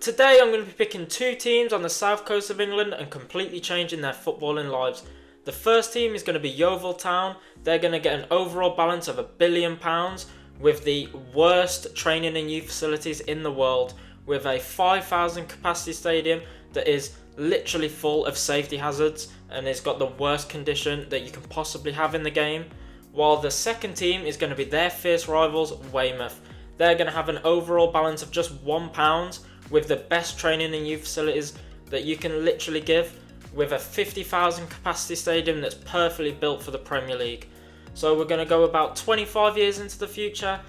Today I'm going to be picking two teams on the south coast of England and completely changing their footballing lives. The first team is going to be Yeovil Town. They're going to get an overall balance of £1 billion with the worst training and youth facilities in the world, with a 5,000 capacity stadium that is literally full of safety hazards and has got the worst condition that you can possibly have in the game. While the second team is going to be their fierce rivals, Weymouth. They're going to have an overall balance of just £1 with the best training and youth facilities that you can literally give, with a 50,000 capacity stadium that's perfectly built for the Premier League. So we're going to go about 25 years into the future,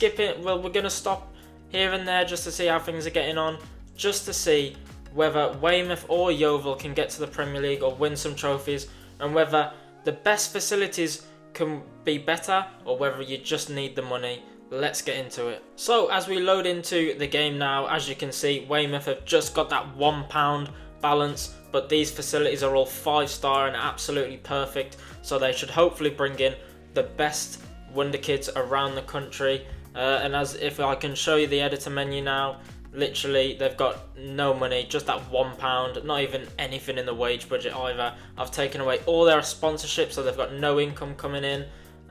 we're going to stop here and there just to see how things are getting on, just to see whether Weymouth or Yeovil can get to the Premier League or win some trophies, and whether the best facilities can be better or whether you just need the money. Let's get into it. So as we load into the game now, as you can see, Weymouth have just got that £1 balance, but these facilities are all 5-star and absolutely perfect, so they should hopefully bring in the best wonder kids around the country. And as if I can show you the editor menu now, literally they've got no money, just that £1, not even anything in the wage budget either. I've taken away all their sponsorships, so they've got no income coming in.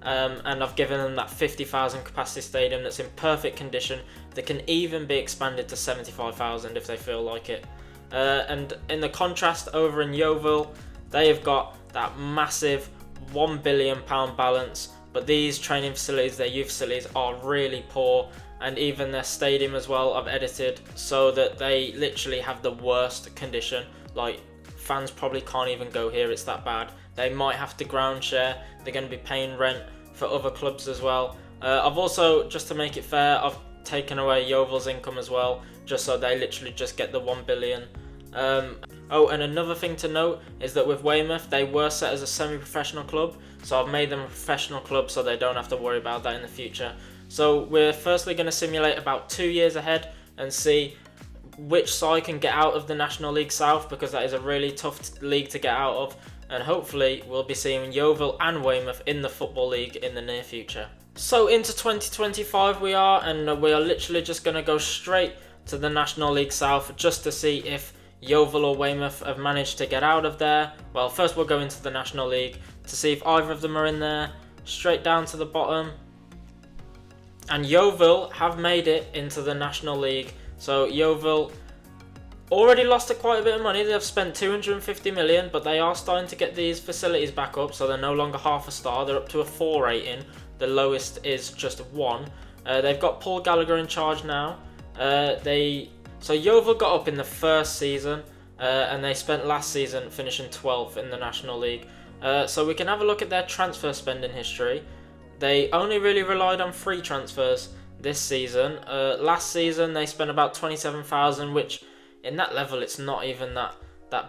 And I've given them that 50,000 capacity stadium that's in perfect condition, that can even be expanded to 75,000 if they feel like it. And in the contrast, over in Yeovil, they have got that massive £1 billion balance, but these training facilities, their youth facilities, are really poor, and even their stadium as well I've edited so that they literally have the worst condition. Like, fans probably can't even go here, it's that bad. They might have to ground share, they're going to be paying rent for other clubs as well. I've also, just to make it fair, I've taken away Yeovil's income as well, just so they literally just get the £1 billion. Oh, and another thing to note is that with Weymouth, they were set as a semi-professional club, so I've made them a professional club so they don't have to worry about that in the future. So we're firstly going to simulate about 2 years ahead and see which side can get out of the National League South, because that is a really tough league to get out of, and hopefully we'll be seeing Yeovil and Weymouth in the Football League in the near future. So into 2025 we are, and we are literally just going to go straight to the National League South just to see if Yeovil or Weymouth have managed to get out of there. Well, first we'll go into the National League to see if either of them are in there, straight down to the bottom. And Yeovil have made it into the National League. So Yeovil already lost quite a bit of money. They've spent 250 million, but they are starting to get these facilities back up, so they're no longer half a star. They're up to a 4 rating. The lowest is just 1. They've got Paul Gallagher in charge now. So Yeovil got up in the first season, and they spent last season finishing 12th in the National League. So we can have a look at their transfer spending history. They only really relied on free transfers this season. Last season they spent about 27,000, which in that level it's not even that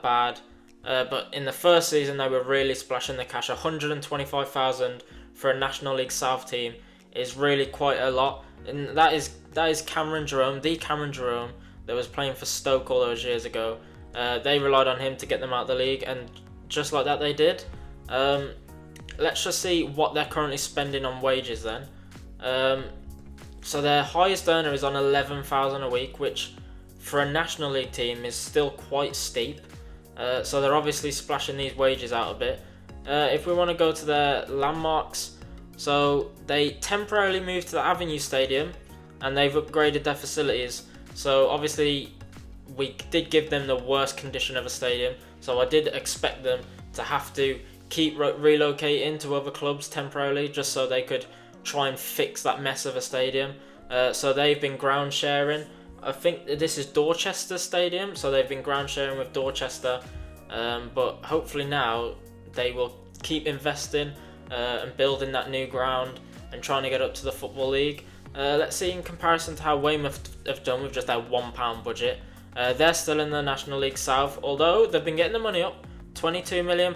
bad. But in the first season they were really splashing the cash. 125,000 for a National League South team is really quite a lot. And that is Cameron Jerome, the Cameron Jerome that was playing for Stoke all those years ago. They relied on him to get them out of the league, and just like that they did. Let's just see what they're currently spending on wages then. So their highest earner is on 11,000 a week, which for a National League team is still quite steep. So they're obviously splashing these wages out a bit. If we want to go to their landmarks, so they temporarily moved to the Avenue Stadium and they've upgraded their facilities. So obviously we did give them the worst condition of a stadium, so I did expect them to have to keep relocating to other clubs temporarily just so they could try and fix that mess of a stadium. So they've been ground sharing. I think this is Dorchester Stadium, so they've been ground sharing with Dorchester, but hopefully now they will keep investing and building that new ground and trying to get up to the Football League. Let's see in comparison to how Weymouth have done with just their £1 budget. They're still in the National League South, although they've been getting the money up, £22 million.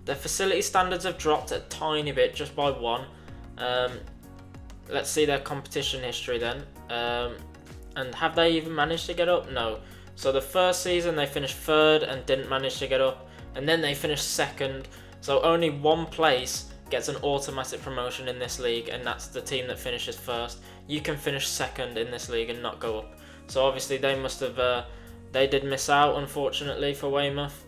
Their facility standards have dropped a tiny bit, just by 1. Let's see their competition history then. And have they even managed to get up? No. So the first season they finished 3rd and didn't manage to get up, and then they finished 2nd. So only one place gets an automatic promotion in this league, and that's the team that finishes 1st. You can finish 2nd in this league and not go up. So obviously they must have they did miss out, unfortunately, for Weymouth.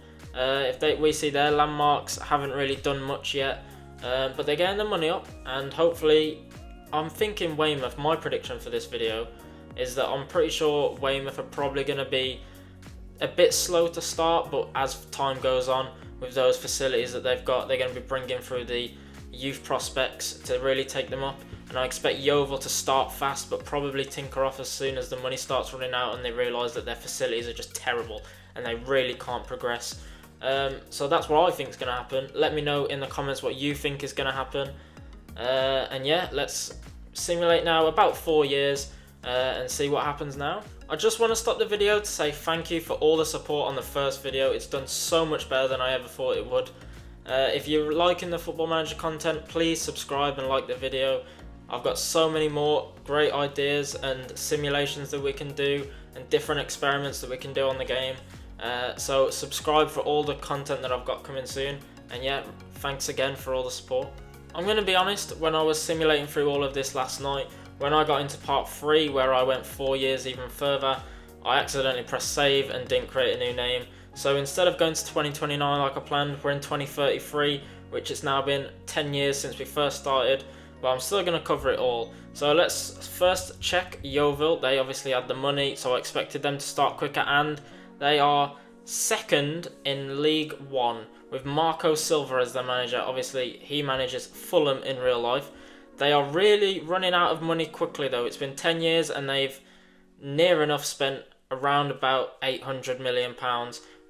We see their landmarks haven't really done much yet, but they're getting the money up, and hopefully, I'm thinking Weymouth. My prediction for this video is that I'm pretty sure Weymouth are probably going to be a bit slow to start, but as time goes on, with those facilities that they've got, they're going to be bringing through the youth prospects to really take them up. And I expect Yeovil to start fast, but probably tinker off as soon as the money starts running out and they realise that their facilities are just terrible and they really can't progress. So that's what I think is going to happen. Let me know in the comments what you think is going to happen. And yeah, let's simulate now about 4 years and see what happens now. I just want to stop the video to say thank you for all the support on the first video. It's done so much better than I ever thought it would. If you're liking the Football Manager content, please subscribe and like the video. I've got so many more great ideas and simulations that we can do and different experiments that we can do on the game. So subscribe for all the content that I've got coming soon. And yeah, thanks again for all the support. I'm going to be honest, when I was simulating through all of this last night, when I got into part 3 where I went 4 years even further, I accidentally pressed save and didn't create a new name. So instead of going to 2029 like I planned, we're in 2033, which it's now been 10 years since we first started, but I'm still going to cover it all. So let's first check Yeovil. They obviously had the money, so I expected them to start quicker, and they are second in League One with Marco Silva as their manager. Obviously, he manages Fulham in real life. They are really running out of money quickly though. It's been 10 years and they've near enough spent around about £800 million.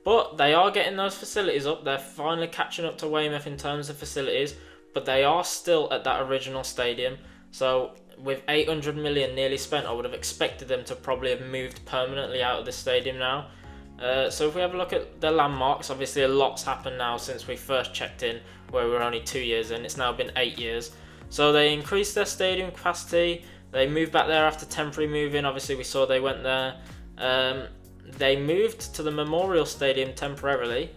But they are getting those facilities up. They're finally catching up to Weymouth in terms of facilities, but they are still at that original stadium. So with 800 million nearly spent, I would have expected them to probably have moved permanently out of the stadium now. So if we have a look at the landmarks, obviously a lot's happened now since we first checked in, where we were only 2 years in. It's now been 8 years. So they increased their stadium capacity. They moved back there after temporary moving. Obviously we saw they went there. They moved to the Memorial Stadium temporarily,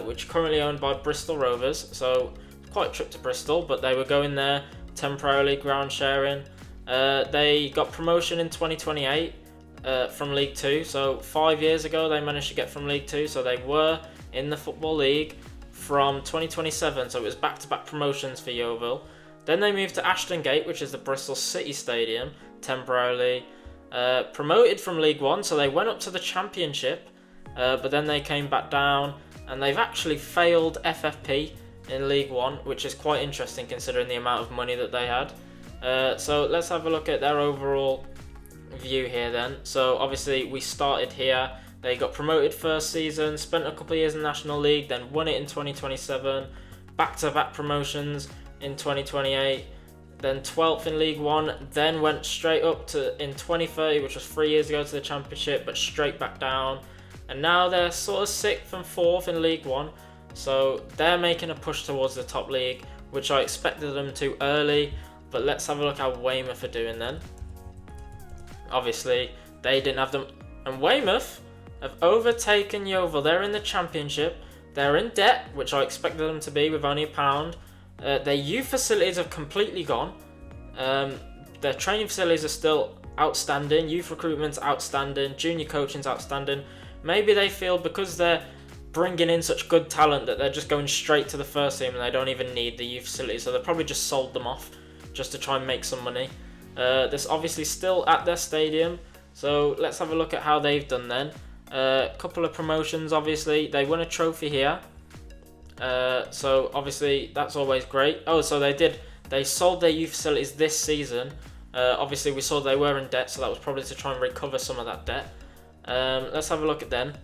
which is currently owned by Bristol Rovers. So quite a trip to Bristol, but they were going there temporarily, ground sharing. They got promotion in 2028 from League 2. So 5 years ago they managed to get from League 2. So they were in the Football League from 2027. So it was back-to-back promotions for Yeovil. Then they moved to Ashton Gate, which is the Bristol City Stadium, temporarily. Promoted from League 1, so they went up to the Championship, but then they came back down, and they've actually failed FFP in League 1, which is quite interesting considering the amount of money that they had. So let's have a look at their overall view here then. So obviously we started here. They got promoted first season, spent a couple of years in the National League, then won it in 2027, back-to-back promotions in 2028, then 12th in League 1, then went straight up to in 2030, which was 3 years ago, to the Championship, but straight back down. And now they're sort of 6th and 4th in League 1, so they're making a push towards the top league, which I expected them to early. But let's have a look how Weymouth are doing then. Obviously they didn't have them, and Weymouth have overtaken Yeovil. They're in the Championship, they're in debt, which I expected them to be with only £1. Their youth facilities have completely gone. Their training facilities are still outstanding. Youth recruitment's outstanding. Junior coaching's outstanding. Maybe they feel because they're bringing in such good talent that they're just going straight to the first team and they don't even need the youth facilities. So they probably just sold them off just to try and make some money. This obviously still at their stadium. So let's have a look at how they've done then. Couple of promotions, obviously. They won a trophy here. So obviously that's always great. Oh, so they sold their youth facilities this season. Obviously we saw they were in debt, so that was probably to try and recover some of that debt. Let's have a look at them.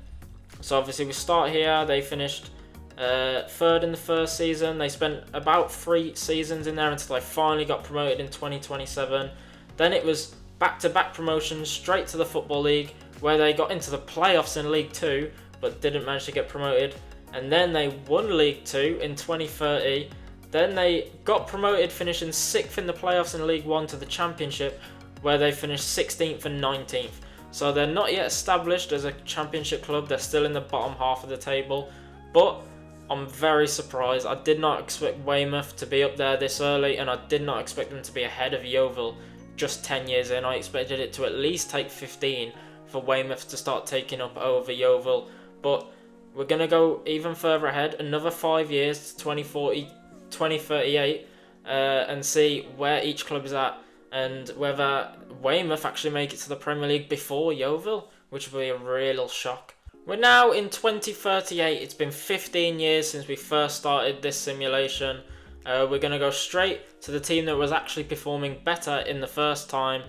So obviously we start here. They finished 3rd in the first season. They spent about 3 seasons in there until they finally got promoted in 2027. Then it was back-to-back promotions straight to the Football League, where they got into the playoffs in League 2 but didn't manage to get promoted. And then they won League 2 in 2030. Then they got promoted, finishing 6th in the playoffs in League 1 to the Championship, where they finished 16th and 19th. So they're not yet established as a Championship club. They're still in the bottom half of the table. But I'm very surprised. I did not expect Weymouth to be up there this early, and I did not expect them to be ahead of Yeovil just 10 years in. I expected it to at least take 15 for Weymouth to start taking up over Yeovil. But we're going to go even further ahead, another 5 years to 2040, 2038, and see where each club is at and whether Weymouth actually make it to the Premier League before Yeovil, which would be a real shock. We're now in 2038. It's been 15 years since we first started this simulation. We're going to go straight to the team that was actually performing better in the first time,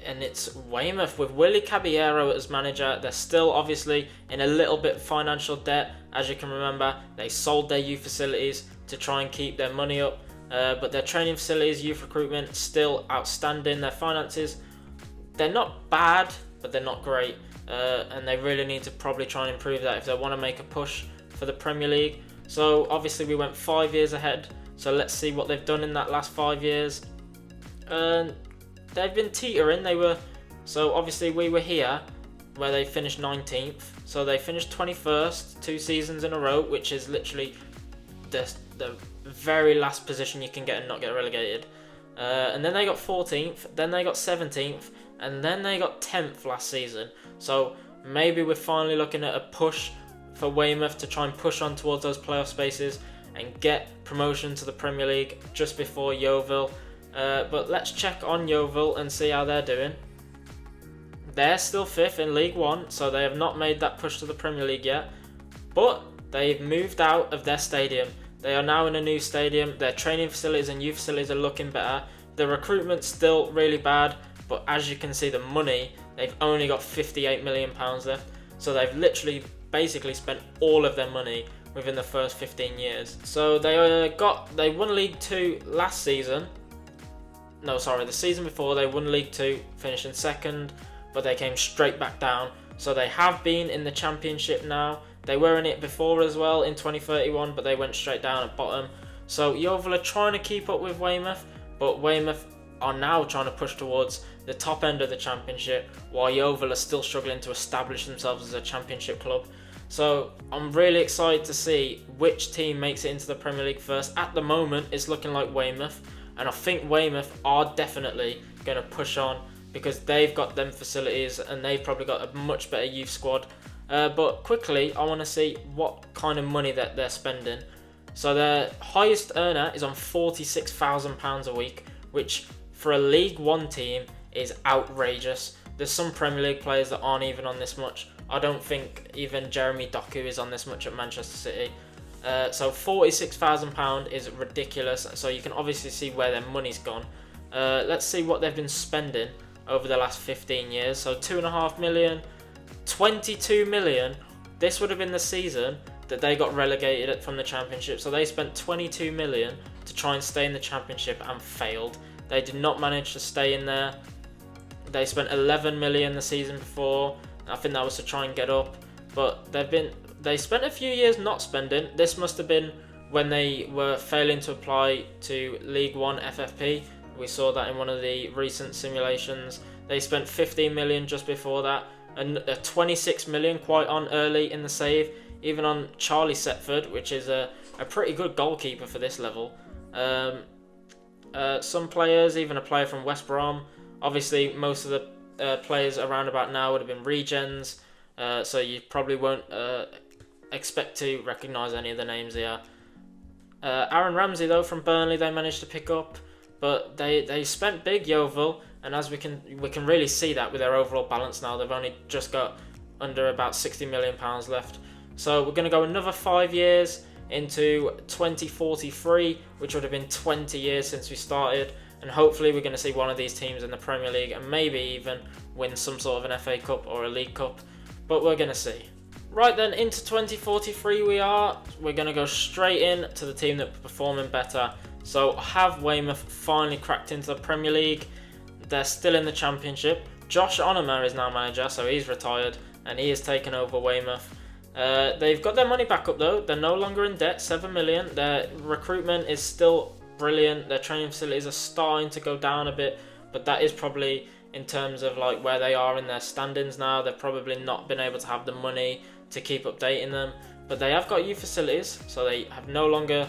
and it's Weymouth with Willy Caballero as manager. They're still obviously in a little bit financial debt. As you can remember, they sold their youth facilities to try and keep their money up, but their training facilities, youth recruitment, still outstanding. Their finances, they're not bad, but they're not great, and they really need to probably try and improve that if they want to make a push for the Premier League. So obviously we went 5 years ahead, so let's see what they've done in that last 5 years. They've been teetering. So obviously we were here where they finished 19th, so they finished 21st 2 seasons in a row, which is literally the very last position you can get and not get relegated. And then they got 14th, then they got 17th, and then they got 10th last season. So maybe we're finally looking at a push for Weymouth to try and push on towards those playoff spaces and get promotion to the Premier League just before Yeovil. But let's check on Yeovil and see how they're doing. They're still 5th in League One, so they have not made that push to the Premier League yet. But they've moved out of their stadium. They are now in a new stadium. Their training facilities and youth facilities are looking better. The recruitment's still really bad, but as you can see, the money, they've only got £58 million left. So they've literally basically spent all of their money within the first 15 years. So they won League 2 last season. No, sorry, the season before they won League 2, finishing 2nd, but they came straight back down. So they have been in the Championship now. They were in it before as well in 2031, but they went straight down at bottom. So Yeovil are trying to keep up with Weymouth, but Weymouth are now trying to push towards the top end of the Championship, while Yeovil are still struggling to establish themselves as a Championship club. So I'm really excited to see which team makes it into the Premier League first. At the moment, it's looking like Weymouth, and I think Weymouth are definitely going to push on because they've got them facilities and they've probably got a much better youth squad. But quickly, I want to see what kind of money that they're spending. So their highest earner is on £46,000 a week, which for a League One team is outrageous. There's some Premier League players that aren't even on this much. I don't think even Jeremy Doku is on this much at Manchester City. So £46,000 is ridiculous. So you can obviously see where their money's gone. Let's see what they've been spending over the last 15 years. So 2.5 million, 22 million. This would have been the season that they got relegated from the Championship. So they spent 22 million to try and stay in the Championship and failed. They did not manage to stay in there. They spent 11 million the season before. I think that was to try and get up. But they spent a few years not spending. This must have been when they were failing to apply to League One FFP. We saw that in one of the recent simulations. They spent 15 million just before that, and 26 million quite on early in the save, even on Charlie Setford, which is a pretty good goalkeeper for this level. Some players, even a player from West Brom. Obviously, most of the players around about now would have been regens, so you probably won't expect to recognise any of the names here. Aaron Ramsey, though, from Burnley, they managed to pick up, but they spent big, Yeovil, and as we can really see that with their overall balance now. They've only just got under about £60 million left. So we're going to go another 5 years into 2043, which would have been 20 years since we started, and hopefully we're going to see one of these teams in the Premier League and maybe even win some sort of an FA Cup or a League Cup, but we're going to see. Right then, into 2043 we're going to go straight in to the team that's performing better. So have Weymouth finally cracked into the Premier League? They're still in the Championship. Josh Onomah is now manager, so he's retired and he has taken over Weymouth. They've got their money back up though. They're no longer in debt, 7 million. Their recruitment is still brilliant. Their training facilities are starting to go down a bit, but that is probably in terms of like where they are in their standings now. They've probably not been able to have the money to keep updating them, but they have got youth facilities, so they have no longer.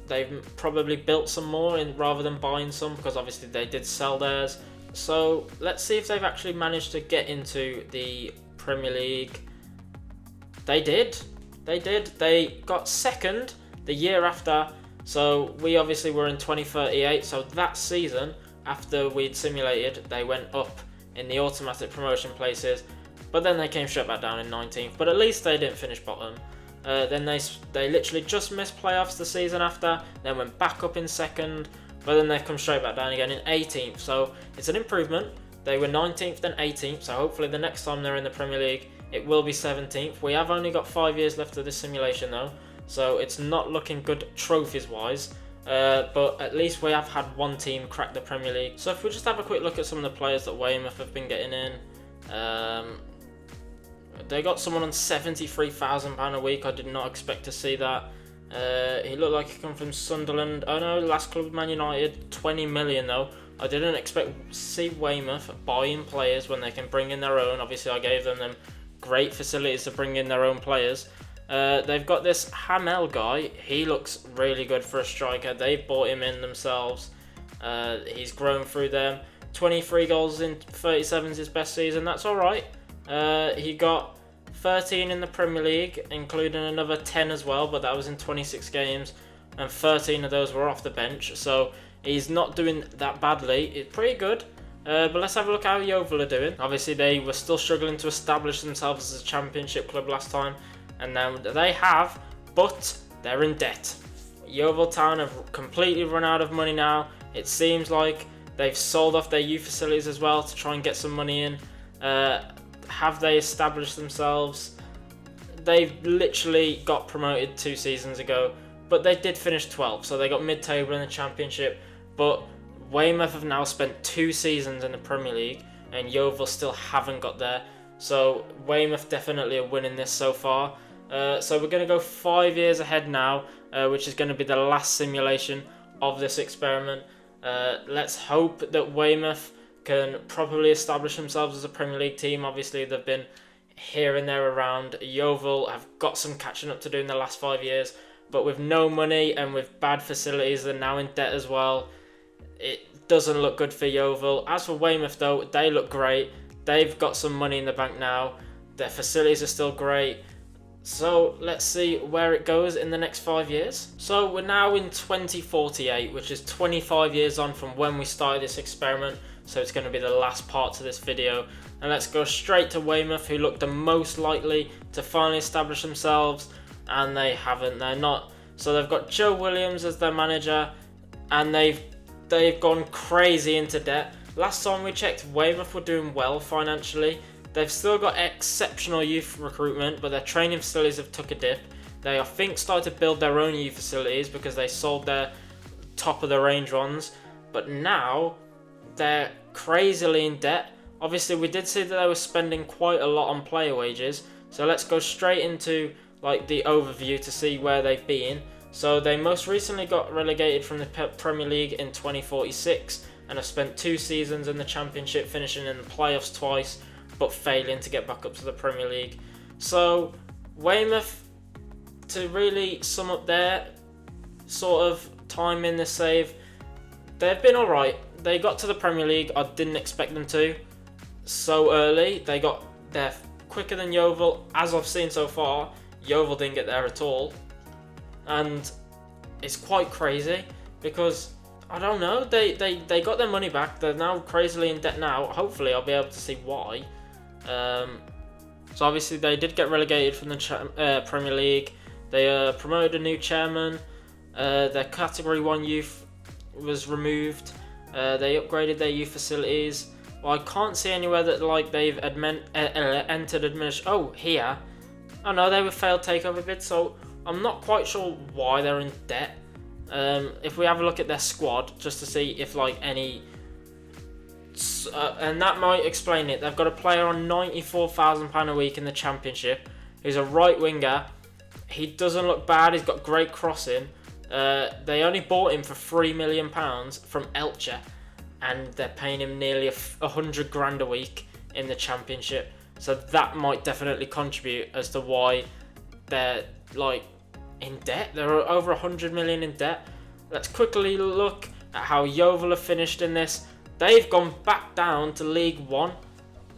They've probably built some more rather than buying some, because obviously they did sell theirs. So let's see if they've actually managed to get into the Premier League. They did. They got second the year after. So we obviously were in 2038. So that season, after we'd simulated, they went up in the automatic promotion places. But then they came straight back down in 19th. But at least they didn't finish bottom. Then they literally just missed playoffs the season after. Then went back up in second. But then they've come straight back down again in 18th. So it's an improvement. They were 19th then 18th. So hopefully the next time they're in the Premier League, it will be 17th. We have only got 5 years left of this simulation though. So it's not looking good trophies wise. But at least we have had one team crack the Premier League. So if we just have a quick look at some of the players that Weymouth have been getting in. They got someone on £73,000 a week. I did not expect to see that. He looked like he come from Sunderland. Oh no, last club Man United, 20 million though. I didn't expect to see Weymouth buying players when they can bring in their own. Obviously, I gave them great facilities to bring in their own players. They've got this Hamel guy. He looks really good for a striker. They've bought him in themselves. He's grown through them. 23 goals in 37 is his best season. That's all right. He got 13 in the Premier League, including another 10 as well, but that was in 26 games, and 13 of those were off the bench, so he's not doing that badly. It's pretty good. But let's have a look how Yeovil are doing. Obviously, they were still struggling to establish themselves as a championship club last time, and now they have, but they're in debt. Yeovil Town have completely run out of money now. It seems like they've sold off their youth facilities as well to try and get some money in. Have they established themselves? They've literally got promoted 2 seasons ago, but they did finish 12th, so they got mid-table in the championship. But Weymouth have now spent 2 seasons in the Premier League, and Yeovil still haven't got there. So Weymouth definitely are winning this so far. So we're going to go 5 years ahead now, which is going to be the last simulation of this experiment. Let's hope that Weymouth can properly establish themselves as a Premier League team. Obviously, they've been here and there around. Yeovil have got some catching up to do in the last 5 years, but with no money and with bad facilities, they're now in debt as well. It doesn't look good for Yeovil. As for Weymouth, though, they look great. They've got some money in the bank now. Their facilities are still great. So let's see where it goes in the next 5 years. So we're now in 2048, which is 25 years on from when we started this experiment. So it's going to be the last part to this video. And let's go straight to Weymouth, who look the most likely to finally establish themselves. And they haven't. They're not. So they've got Joe Williams as their manager. And they've gone crazy into debt. Last time we checked, Weymouth were doing well financially. They've still got exceptional youth recruitment, but their training facilities have took a dip. They, I think, started to build their own youth facilities because they sold their top of the range ones. But now they're crazily in debt. Obviously, we did see that they were spending quite a lot on player wages. So let's go straight into like the overview to see where they've been. So they most recently got relegated from the Premier League in 2046 and have spent 2 seasons in the Championship, finishing in the playoffs twice, but failing to get back up to the Premier League. So Weymouth, to really sum up their sort of time in this save, they've been alright. They got to the Premier League. I didn't expect them to so early. They got there quicker than Yeovil. As I've seen so far, Yeovil didn't get there at all. And it's quite crazy because, I don't know, they got their money back. They're now crazily in debt now. Hopefully I'll be able to see why. So obviously they did get relegated from the Premier League. They promoted a new chairman. Their Category 1 youth was removed. They upgraded their youth facilities. Well, I can't see anywhere that like they've entered administration. Oh, here. Oh no, they were failed takeover bids, so I'm not quite sure why they're in debt. If we have a look at their squad, just to see if like any... and that might explain it. They've got a player on £94,000 a week in the Championship who's a right winger. He doesn't look bad. He's got great crossing. They only bought him for £3 million from Elche, and they're paying him nearly 100 grand a week in the Championship. So that might definitely contribute as to why they're like in debt. They're over 100 million in debt. Let's quickly look at how Yeovil have finished in this. they've gone back down to League One.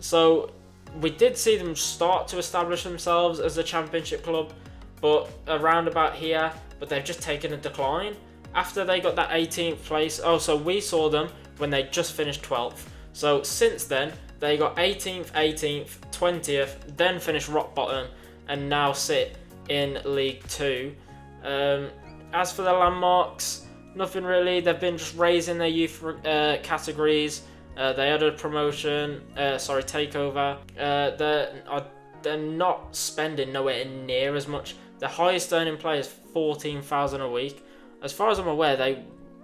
So we did see them start to establish themselves as a championship club, but around about here, but they've just taken a decline after they got that 18th place. Oh, so we saw them when they just finished 12th. So since then, they got 18th, 18th, 20th, then finished rock bottom, and now sit in League Two. As for the landmarks, nothing really. They've been just raising their youth categories. They had a promotion, takeover. They're not spending nowhere near as much. The highest earning player is 14,000 a week. As far as I'm aware,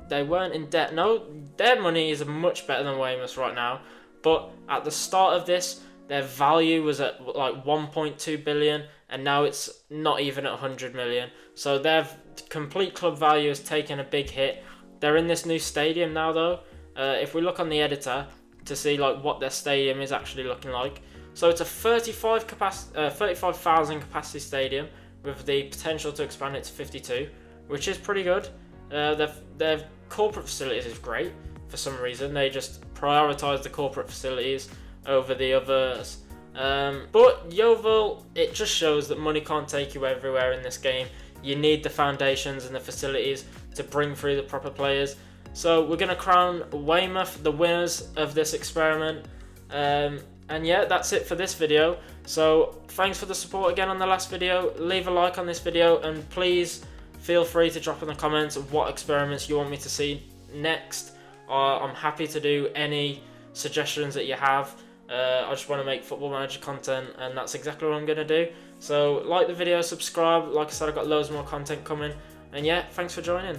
they weren't in debt. No, their money is much better than Weymouth's right now. But at the start of this, their value was at like 1.2 billion, and now it's not even at 100 million. So their complete club value has taken a big hit. They're in this new stadium now, though. If we look on the editor to see like what their stadium is actually looking like, so it's a 35,000 capacity stadium with the potential to expand it to 52, which is pretty good. Their corporate facilities is great. For some reason, they just prioritise the corporate facilities over the others. But Yeovil, it just shows that money can't take you everywhere in this game. You need the foundations and the facilities to bring through the proper players. So we're going to crown Weymouth the winners of this experiment. And yeah, that's it for this video. So thanks for the support again on the last video. Leave a like on this video, and please feel free to drop in the comments what experiments you want me to see next. I'm happy to do any suggestions that you have. I just want to make Football Manager content, and that's exactly what I'm going to do. So like the video, subscribe. Like I said, I've got loads more content coming. And yeah, thanks for joining.